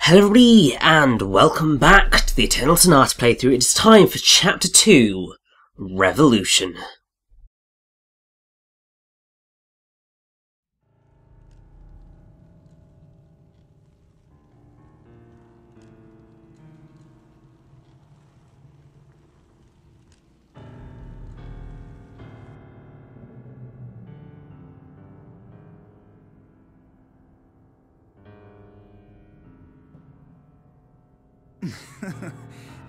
Hello everybody, and welcome back to the Eternal Sonata playthrough. It's time for Chapter 2, Revolution.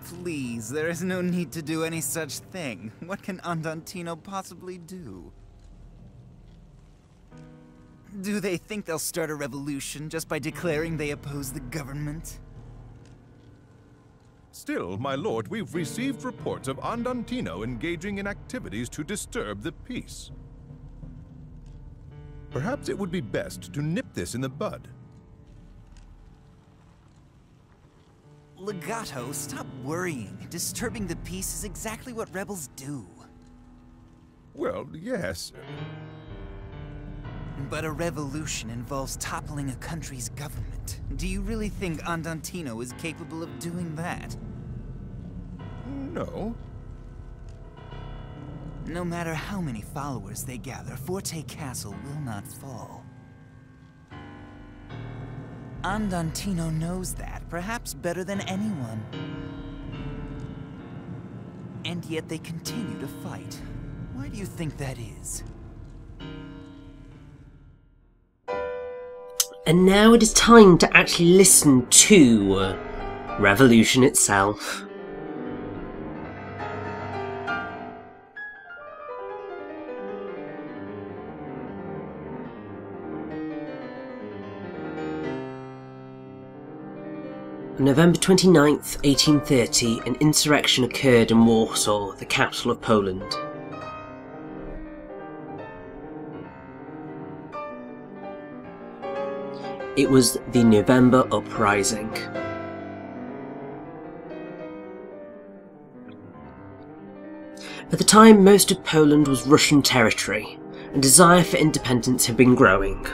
Please, there is no need to do any such thing. What can Andantino possibly do? Do they think they'll start a revolution just by declaring they oppose the government? Still, my lord, we've received reports of Andantino engaging in activities to disturb the peace. Perhaps it would be best to nip this in the bud. Legato, stop worrying. Disturbing the peace is exactly what rebels do. Well, yes. But a revolution involves toppling a country's government. Do you really think Andantino is capable of doing that? No. No matter how many followers they gather, Forte Castle will not fall. Andantino knows that, perhaps better than anyone. And yet they continue to fight. Why do you think that is? And now it is time to actually listen to Revolution itself. On November 29th, 1830, an insurrection occurred in Warsaw, the capital of Poland. It was the November Uprising. At the time, most of Poland was Russian territory, and desire for independence had been growing.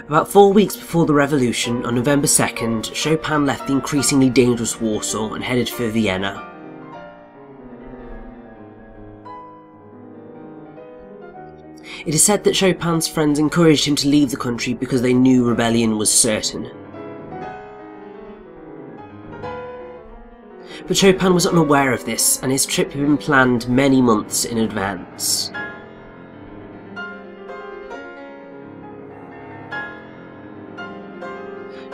About 4 weeks before the revolution, on November 2nd, Chopin left the increasingly dangerous Warsaw and headed for Vienna. It is said that Chopin's friends encouraged him to leave the country because they knew rebellion was certain. But Chopin was unaware of this, and his trip had been planned many months in advance.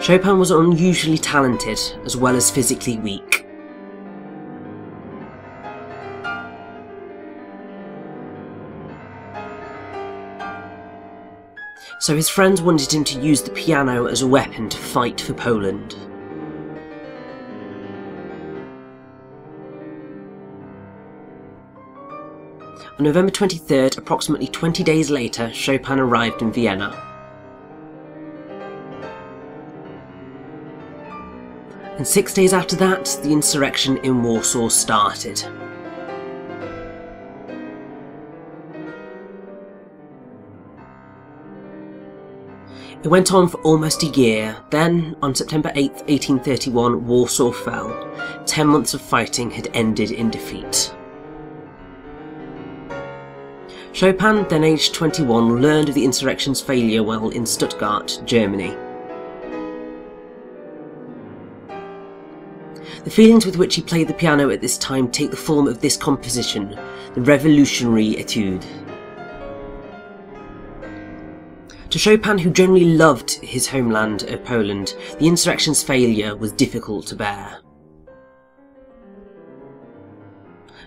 Chopin was unusually talented, as well as physically weak. So his friends wanted him to use the piano as a weapon to fight for Poland. On November 23rd, approximately 20 days later, Chopin arrived in Vienna. And 6 days after that, the insurrection in Warsaw started. It went on for almost a year. Then, on September 8th, 1831, Warsaw fell. 10 months of fighting had ended in defeat. Chopin, then aged 21, learned of the insurrection's failure while in Stuttgart, Germany. The feelings with which he played the piano at this time take the form of this composition, the Revolutionary Etude. To Chopin, who generally loved his homeland of Poland, the insurrection's failure was difficult to bear.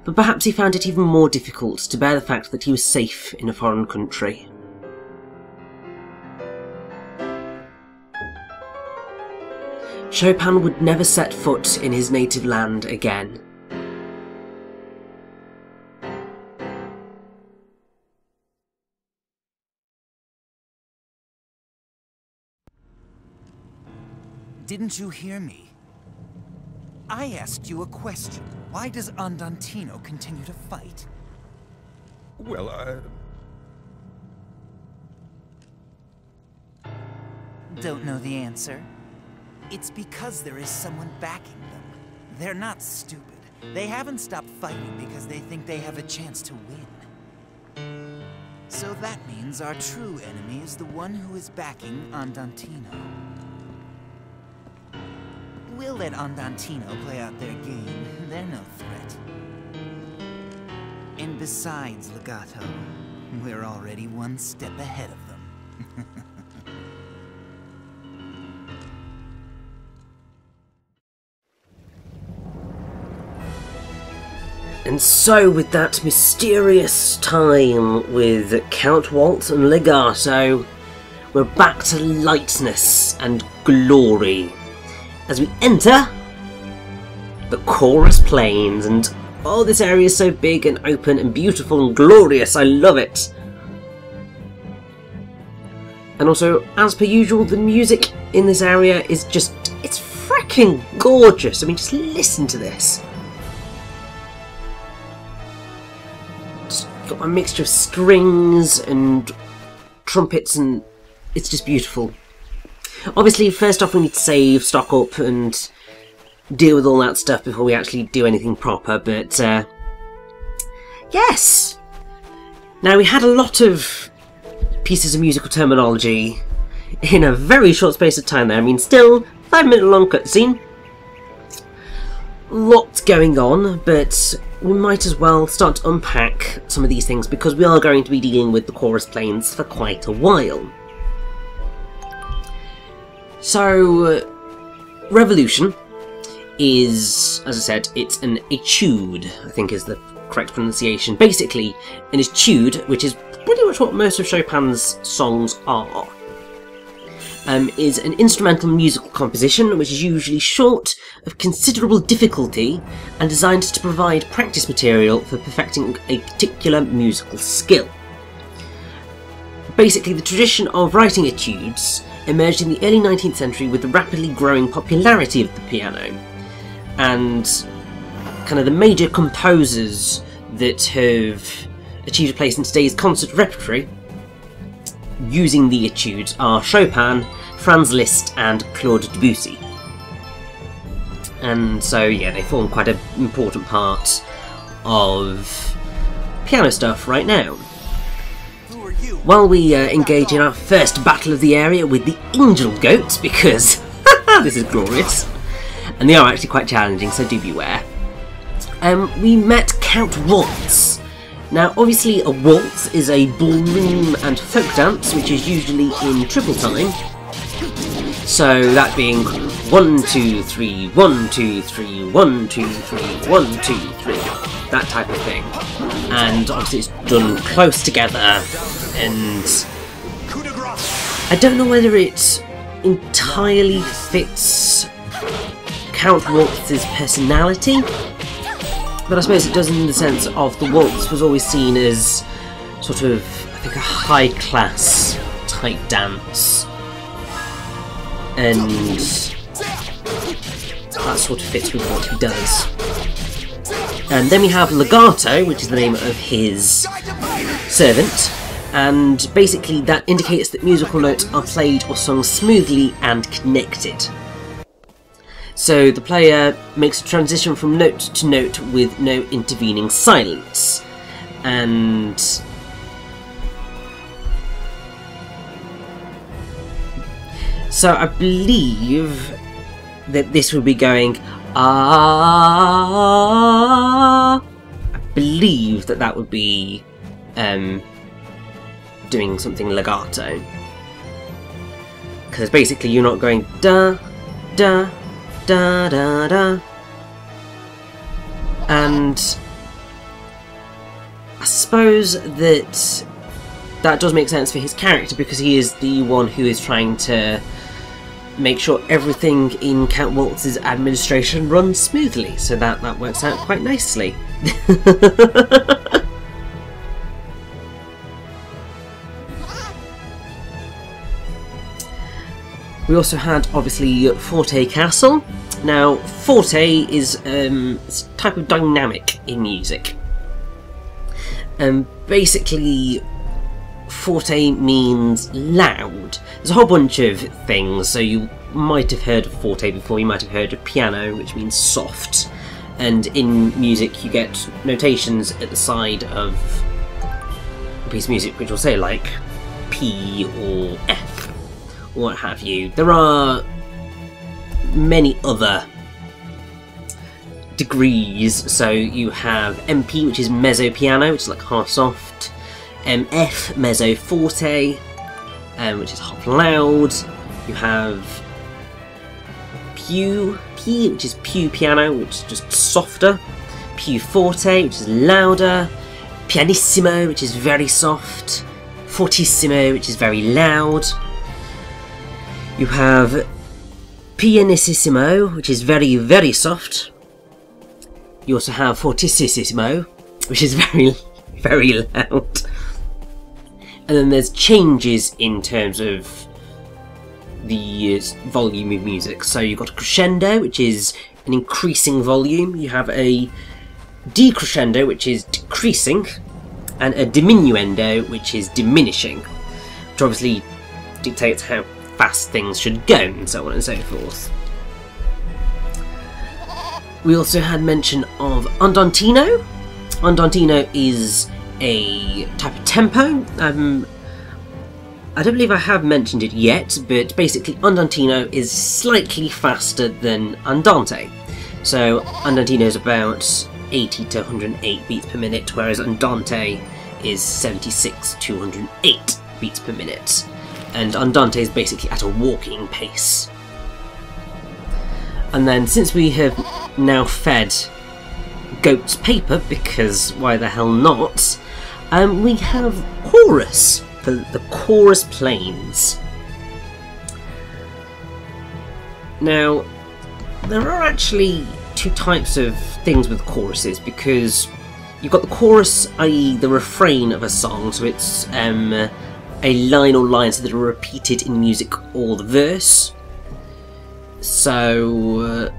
But perhaps he found it even more difficult to bear the fact that he was safe in a foreign country. Chopin would never set foot in his native land again. Didn't you hear me? I asked you a question. Why does Andantino continue to fight? Well, don't know the answer. It's because there is someone backing them. They're not stupid. They haven't stopped fighting because they think they have a chance to win. So that means our true enemy is the one who is backing Andantino. We'll let Andantino play out their game. They're no threat. And besides, Legato, we're already one step ahead of them. And so, with that mysterious time with Count Waltz and Legato, we're back to lightness and glory as we enter the Chorus Plains. And oh, this area is so big and open and beautiful and glorious. I love it. And also, as per usual, the music in this area is just, it's freaking gorgeous. I mean, just listen to this. Got a mixture of strings and trumpets, and it's just beautiful. Obviously, first off we need to save, stock up and deal with all that stuff before we actually do anything proper, but yes! Now, we had a lot of pieces of musical terminology in a very short space of time there. I mean, still, 5-minute long cutscene. Lots going on, but we might as well start to unpack some of these things because we are going to be dealing with the Chorus Plains for quite a while. So, Revolution is, as I said, it's an etude, I think is the correct pronunciation. Basically, an etude, which is pretty much what most of Chopin's songs are, is an instrumental musical composition which is usually short, of considerable difficulty, and designed to provide practice material for perfecting a particular musical skill. Basically, the tradition of writing etudes emerged in the early 19th century with the rapidly growing popularity of the piano, and kind of the major composers that have achieved a place in today's concert repertory using the etudes are Chopin, Franz Liszt and Claude Debussy. And so, yeah, they form quite an important part of piano stuff right now. While we engage in our first battle of the area with the Angel Goats, because this is glorious, and they are actually quite challenging, so do beware. We met Count Waltz. Now, obviously, a waltz is a ballroom and folk dance, which is usually in triple time. So that being 1, 2, 3, 1, 2, 3, 1, 2, 3, 1, 2, 3, that type of thing. And obviously it's done close together, and I don't know whether it entirely fits Count Waltz's personality, but I suppose it does in the sense of the waltz was always seen as sort of, I think, a high-class type dance. And that sort of fits with what he does. And then we have Legato, which is the name of his servant, and basically that indicates that musical notes are played or sung smoothly and connected. So the player makes a transition from note to note with no intervening silence. And so I believe that this will be going ah. I believe that that would be doing something legato, because basically you're not going da da da da da, and I suppose that that does make sense for his character, because he is the one who is trying to make sure everything in Count Waltz's administration runs smoothly, so that works out quite nicely. We also had, obviously, Forte Castle. Now, Forte is a type of dynamic in music. Basically, forte means loud. There's a whole bunch of things, so you might have heard of forte before, you might have heard of piano, which means soft. And in music you get notations at the side of a piece of music which will say like P or F or what have you. There are many other degrees, so you have MP, which is mezzo piano, which is like half soft, F, mezzo forte, which is half loud. You have P, which is più piano, which is just softer, più forte, which is louder, pianissimo, which is very soft, fortissimo, which is very loud. You have pianissimo, which is very, very soft. You also have fortissimo, which is very, very loud. And then there's changes in terms of the volume of music. So you've got a crescendo, which is an increasing volume. You have a decrescendo, which is decreasing, and a diminuendo, which is diminishing, which obviously dictates how fast things should go, and so on and so forth. We also had mention of andantino. Andantino is a type of tempo. I don't believe I have mentioned it yet, but basically andantino is slightly faster than andante. So andantino is about 80 to 108 beats per minute, whereas andante is 76 to 108 beats per minute. And andante is basically at a walking pace. And then since we have now fed goats paper, because why the hell not, we have chorus, for the chorus planes. Now, there are actually two types of things with choruses, because you've got the chorus, i.e. the refrain of a song, so it's a line or lines that are repeated in music, or the verse. So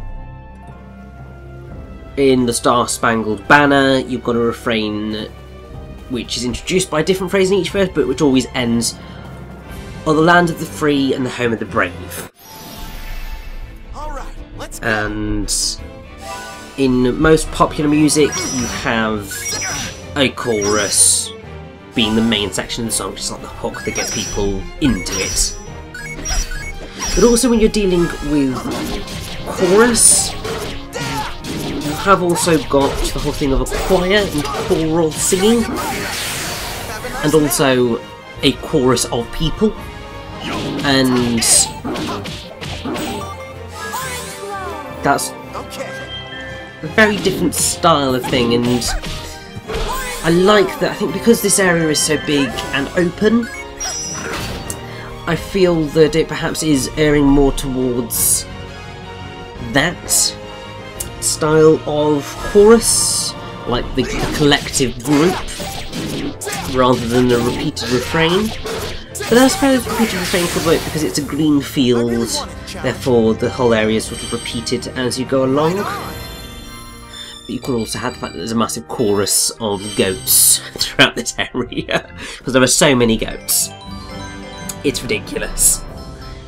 in the Star-Spangled Banner you've got a refrain which is introduced by a different phrase in each verse, but which always ends, "On the land of the free and the home of the brave." All right, let's go. And in most popular music you have a chorus being the main section of the song, which is like the hook that gets people into it. But also when you're dealing with chorus, you have also got the whole thing of a choir and choral singing, and also a chorus of people, and that's a very different style of thing. And I like that. I think because this area is so big and open, I feel that it perhaps is erring more towards that style of chorus, like the collective group, rather than the repeated refrain. But I suppose the repeated refrain could work because it's a green field, therefore the whole area is sort of repeated as you go along. But you can also have the fact that there's a massive chorus of goats throughout this area, because there are so many goats. It's ridiculous.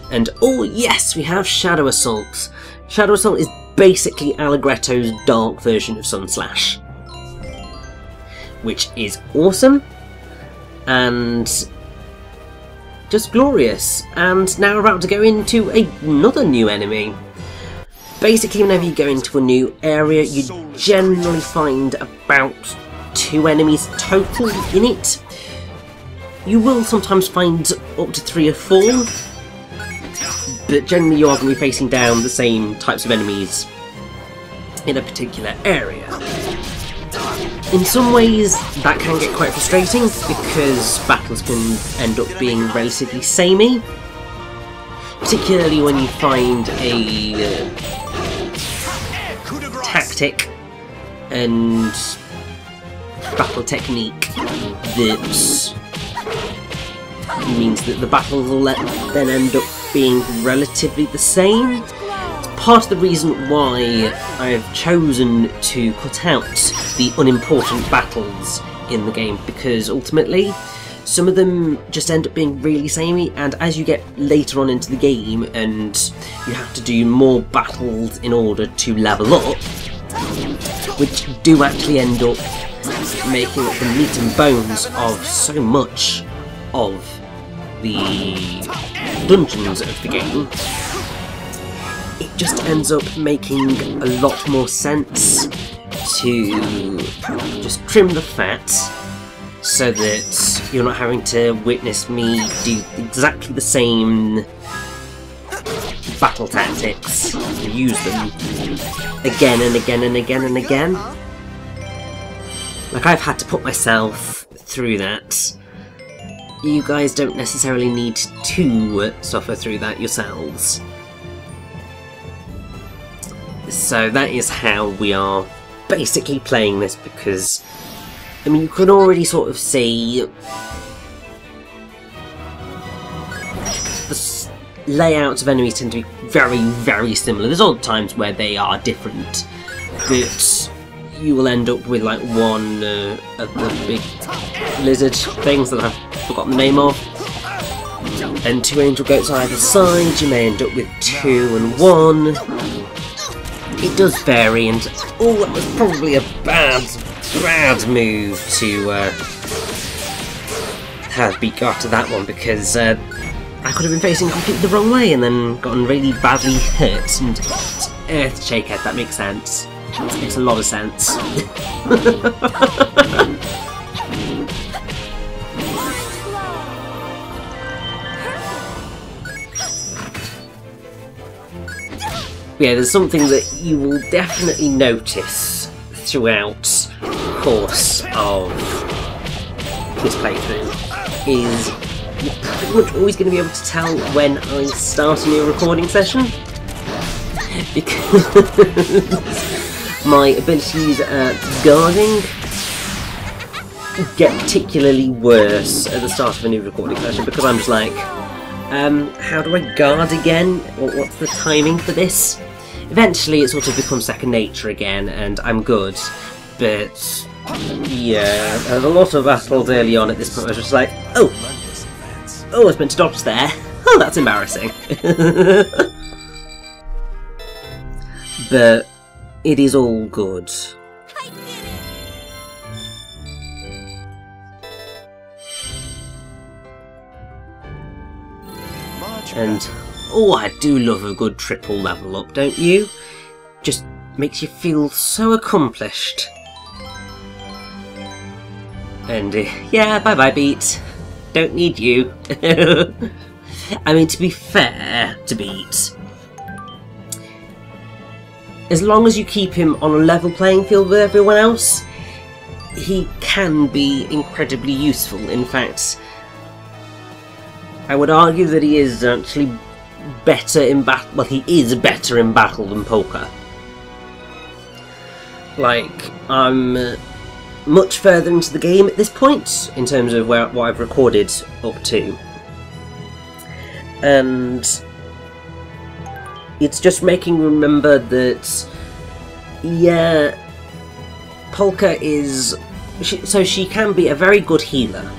And oh yes, we have Shadow Assault. Shadow Assault is basically Allegretto's dark version of Sunslash, which is awesome and just glorious. And now we're about to go into another new enemy. Basically, whenever you go into a new area, you generally find about 2 enemies total in it. You will sometimes find up to 3 or 4, but generally you are going to be facing down the same types of enemies in a particular area. In some ways that can get quite frustrating, because battles can end up being relatively samey, particularly when you find a tactic and battle technique that means that the battles will then end up being relatively the same. It's part of the reason why I've chosen to cut out the unimportant battles in the game, because ultimately some of them just end up being really samey, and as you get later on into the game and you have to do more battles in order to level up, which do actually end up making up the meat and bones of so much of the dungeons of the game, it just ends up making a lot more sense to just trim the fat so that you're not having to witness me do exactly the same battle tactics and use them again and again and again and again. Like, I've had to put myself through that. You guys don't necessarily need to suffer through that yourselves. So that is how we are basically playing this, because I mean, you can already sort of see the layouts of enemies tend to be very, very similar. There's odd times where they are different, but you will end up with like one of the big lizard things that I've forgotten the name of, and 2 angel goats on either side. You may end up with 2 and 1. It does vary, and oh, that was probably a bad move to have beat after that one, because I could have been facing completely the wrong way and then gotten really badly hurt. And Earth Shakehead, that makes sense. It makes a lot of sense. Yeah, there's something that you will definitely notice throughout the course of this playthrough is you're pretty much always going to be able to tell when I start a new recording session, because my abilities at guarding get particularly worse at the start of a new recording session, because I'm just like, how do I guard again? What's the timing for this? Eventually it sort of becomes second nature again and I'm good, but yeah, there's a lot of battles early on at this point. I was just like, oh, I was meant to dodge there. Oh, that's embarrassing. But it is all good. And oh, I do love a good triple level up, don't you? Just makes you feel so accomplished. And yeah, bye-bye Beat. Don't need you. I mean, to be fair to Beat, as long as you keep him on a level playing field with everyone else, he can be incredibly useful. In fact, I would argue that he is actually better in battle. Well, he is better in battle than Polka. Like, I'm much further into the game at this point in terms of what I've recorded up to, and it's just making me remember that, yeah, Polka is she can be a very good healer.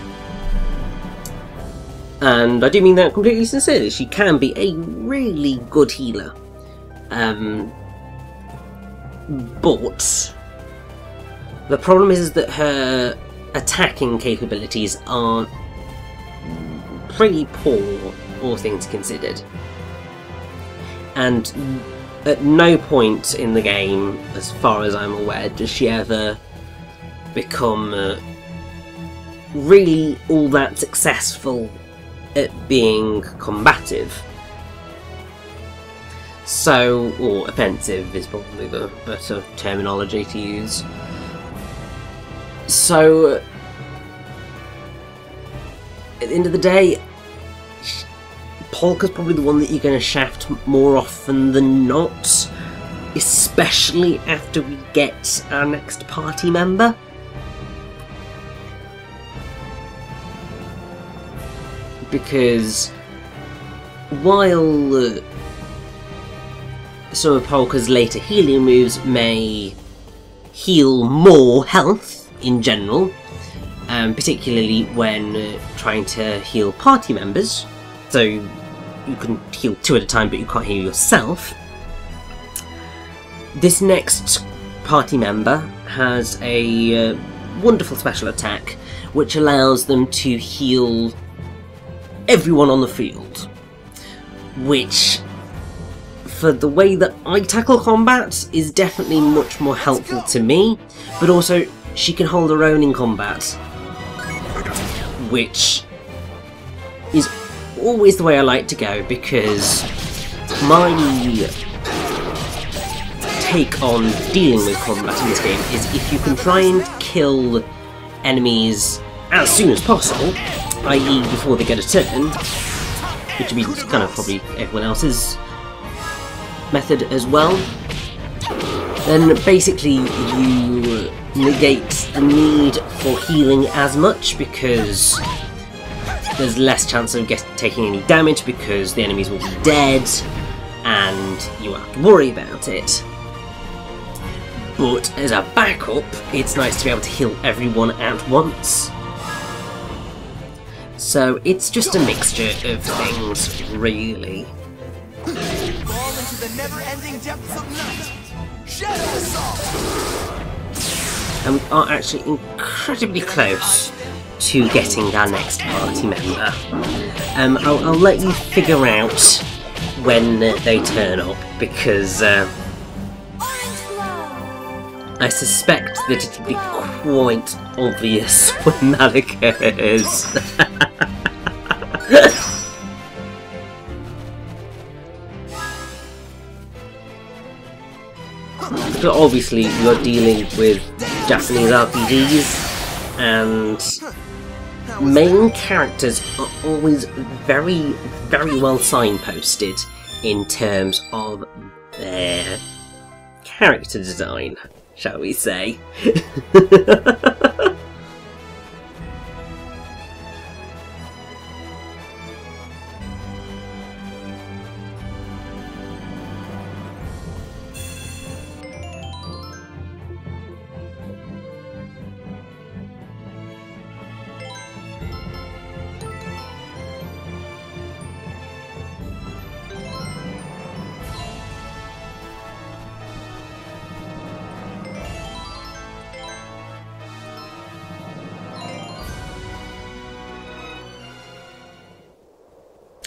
And I do mean that completely sincerely. She can be a really good healer. But the problem is that her attacking capabilities are pretty poor, all things considered. And at no point in the game, as far as I'm aware, does she ever become really all that successful at being combative. So, or offensive is probably the better terminology to use. So, at the end of the day, Polka's probably the one that you're going to shaft more often than not, especially after we get our next party member. Because while some of Polka's later healing moves may heal more health in general, particularly when trying to heal party members. So you can heal 2 at a time, but you can't heal yourself. This next party member has a wonderful special attack which allows them to heal everyone on the field, which, for the way that I tackle combat, is definitely much more helpful to me, but also she can hold her own in combat, which is always the way I like to go, because my take on dealing with combat in this game is if you can try and kill enemies as soon as possible, i.e. before they get a turn, which would be kind of probably everyone else's method as well, then basically you negate the need for healing as much, because there's less chance of taking any damage because the enemies will be dead and you won't have to worry about it. But as a backup, it's nice to be able to heal everyone at once. So it's just a mixture of things, really. Fall into the never-ending depths of night. Shadow assault. And we are actually incredibly close to getting our next party member. I'll let you figure out when they turn up, because I suspect that it'll be quite obvious when that occurs. But obviously we are dealing with Japanese RPGs, and main characters are always very, very well signposted in terms of their character design, shall we say.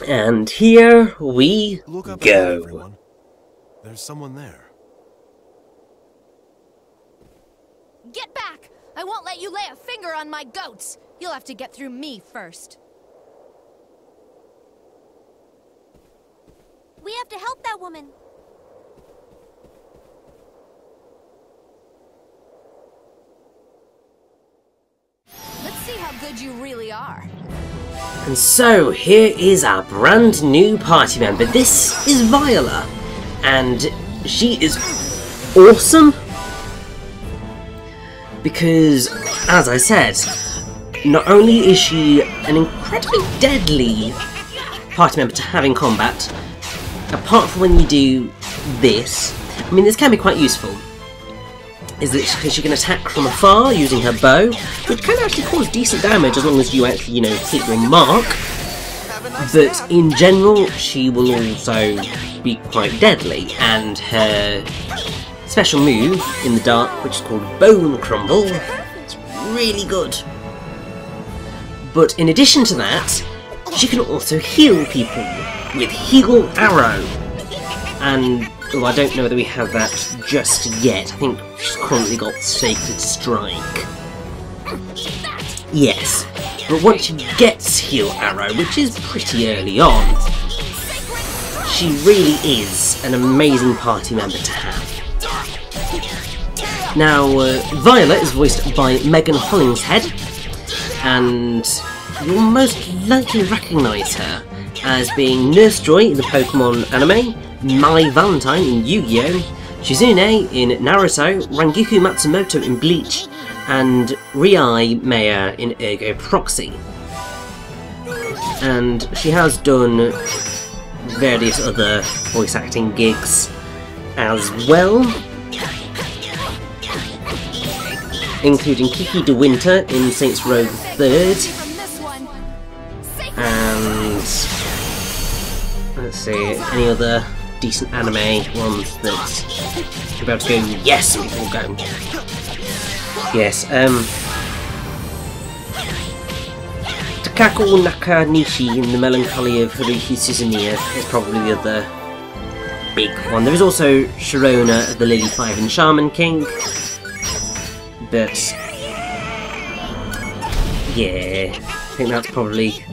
And here we Look up go. ahead, everyone. There's someone there. Get back! I won't let you lay a finger on my goats! You'll have to get through me first. We have to help that woman. Let's see how good you really are. And so, here is our brand new party member. This is Viola, and she is awesome because, as I said, not only is she an incredibly deadly party member to have in combat, apart from when you do this, I mean, this can be quite useful, is that she can attack from afar using her bow, which can actually cause decent damage as long as you actually, hit your mark. But in general, she will also be quite deadly, and her special move in the dark, which is called Bone Crumble, is really good. But in addition to that, she can also heal people with Heal Arrow, and I don't know whether we have that just yet. I think she's currently got Sacred Strike. Yes, but once she gets Heal Arrow, which is pretty early on, she really is an amazing party member to have. Now, Viola is voiced by Megan Hollingshead, and you'll most likely recognise her as being Nurse Joy in the Pokemon anime, Mai Valentine in Yu-Gi-Oh!, Shizune in Naruto, Rangiku Matsumoto in Bleach, and Riai Maya in Ergo Proxy. And she has done various other voice acting gigs as well, including Kiki de Winter in Saints Row the 3rd, and let's see, any other decent anime ones that you're about to go, yes, we'll go. Yes, Takako Nakanishi in The Melancholy of Haruhi Suzumiya is probably the other big one. There is also Sharona of the Lily 5 in Shaman King, but yeah, I think that's probably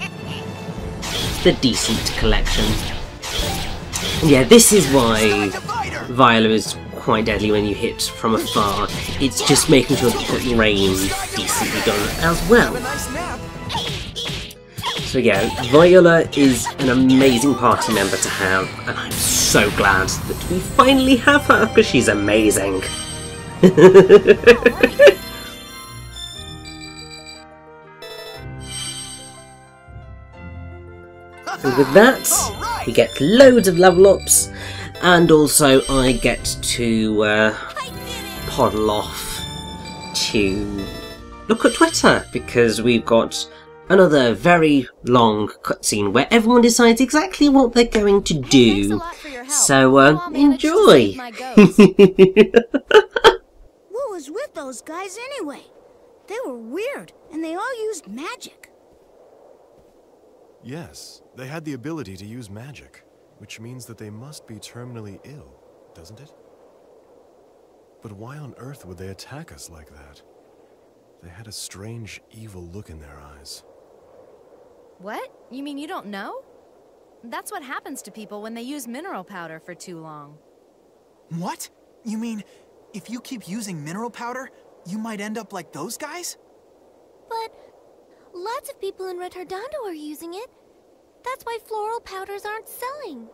the decent collection. And yeah, this is why Viola is quite deadly when you hit from afar. It's just making sure that you've got your aim decently done as well. So yeah, Viola is an amazing party member to have, and I'm so glad that we finally have her, because she's amazing. And with that, we get loads of level ups, and also I get to poddle off to look at Twitter, because we've got another very long cutscene where everyone decides exactly what they're going to do. So enjoy! What was with those guys anyway? They were weird, and they all used magic. Yes, they had the ability to use magic, which means that they must be terminally ill, doesn't it? But why on earth would they attack us like that? They had a strange, evil look in their eyes. What? You mean you don't know? That's what happens to people when they use mineral powder for too long. What? You mean, if you keep using mineral powder, you might end up like those guys? But lots of people in Retardando are using it. That's why floral powders aren't selling.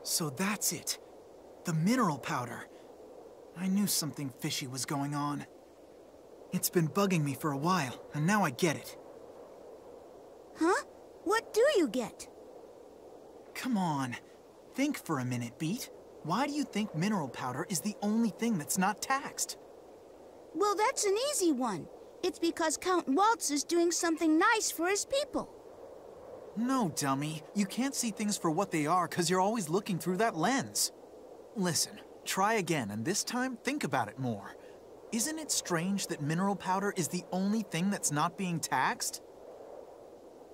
So that's it. The mineral powder. I knew something fishy was going on. It's been bugging me for a while, and now I get it. Huh? What do you get? Come on. Think for a minute, Beat. Why do you think mineral powder is the only thing that's not taxed? Well, that's an easy one. It's because Count Waltz is doing something nice for his people. No, dummy. You can't see things for what they are because you're always looking through that lens. Listen, try again, and this time, think about it more. Isn't it strange that mineral powder is the only thing that's not being taxed?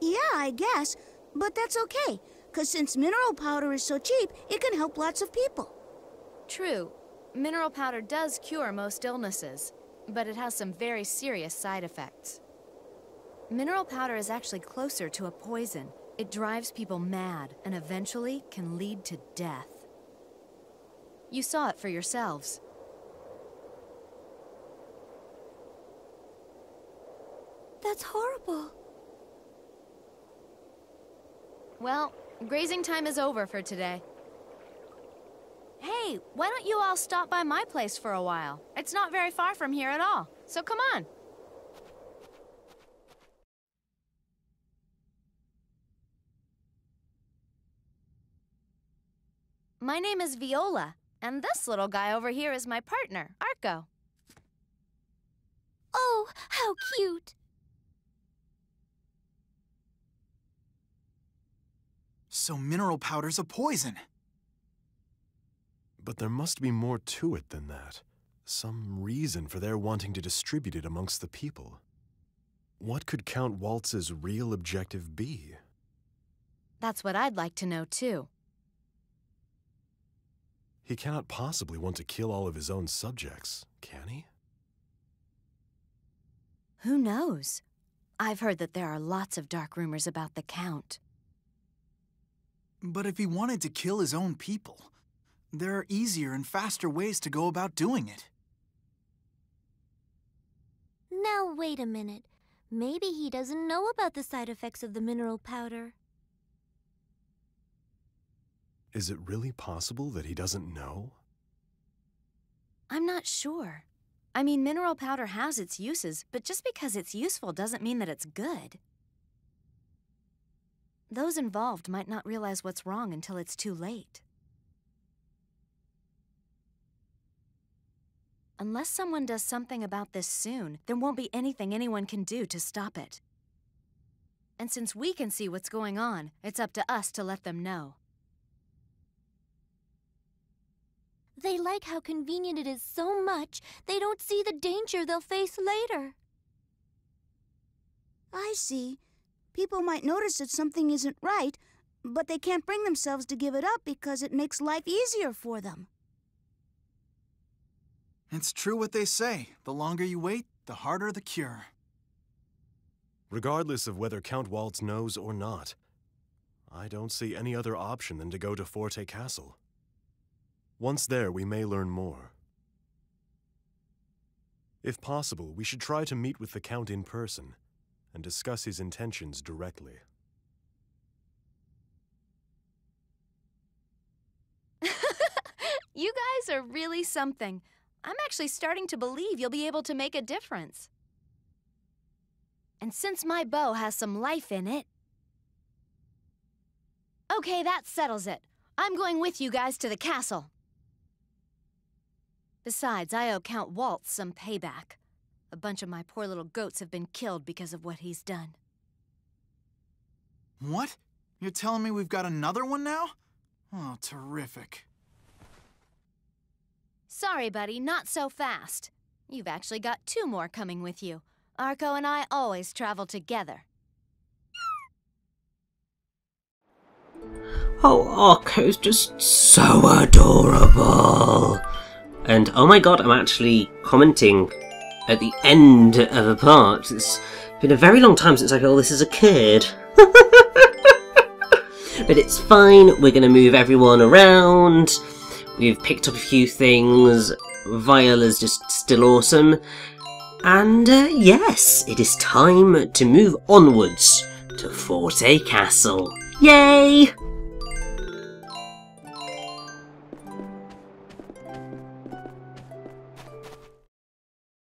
Yeah, I guess. But that's okay, because since mineral powder is so cheap, it can help lots of people. True. Mineral powder does cure most illnesses, but it has some very serious side effects. Mineral powder is actually closer to a poison. It drives people mad and eventually can lead to death. You saw it for yourselves. That's horrible. Well, grazing time is over for today. Hey, why don't you all stop by my place for a while? It's not very far from here at all, so come on. My name is Viola, and this little guy over here is my partner, Arco. Oh, how cute. So mineral powder's a poison. But there must be more to it than that. Some reason for their wanting to distribute it amongst the people. What could Count Waltz's real objective be? That's what I'd like to know, too. He cannot possibly want to kill all of his own subjects, can he? Who knows? I've heard that there are lots of dark rumors about the Count. But if he wanted to kill his own people, there are easier and faster ways to go about doing it. Now, wait a minute. Maybe he doesn't know about the side effects of the mineral powder. Is it really possible that he doesn't know? I'm not sure. I mean, mineral powder has its uses, but just because it's useful doesn't mean that it's good. Those involved might not realize what's wrong until it's too late. Unless someone does something about this soon, there won't be anything anyone can do to stop it. And since we can see what's going on, it's up to us to let them know. They like how convenient it is so much, they don't see the danger they'll face later. I see. People might notice that something isn't right, but they can't bring themselves to give it up because it makes life easier for them. It's true what they say. The longer you wait, the harder the cure. Regardless of whether Count Waltz knows or not, I don't see any other option than to go to Forte Castle. Once there, we may learn more. If possible, we should try to meet with the Count in person and discuss his intentions directly. You guys are really something. I'm actually starting to believe you'll be able to make a difference. And since my bow has some life in it... Okay, that settles it. I'm going with you guys to the castle. Besides, I owe Count Waltz some payback. A bunch of my poor little goats have been killed because of what he's done. What? You're telling me we've got another one now? Oh, terrific. Sorry, buddy, not so fast. You've actually got 2 more coming with you. Arco and I always travel together. Oh, Arco's just so adorable. And oh my god, I'm actually commenting at the end of a part. It's been a very long time since I feel this has occurred. But it's fine, we're going to move everyone around. We've picked up a few things. Viola's just still awesome. And yes, it is time to move onwards to Forte Castle. Yay!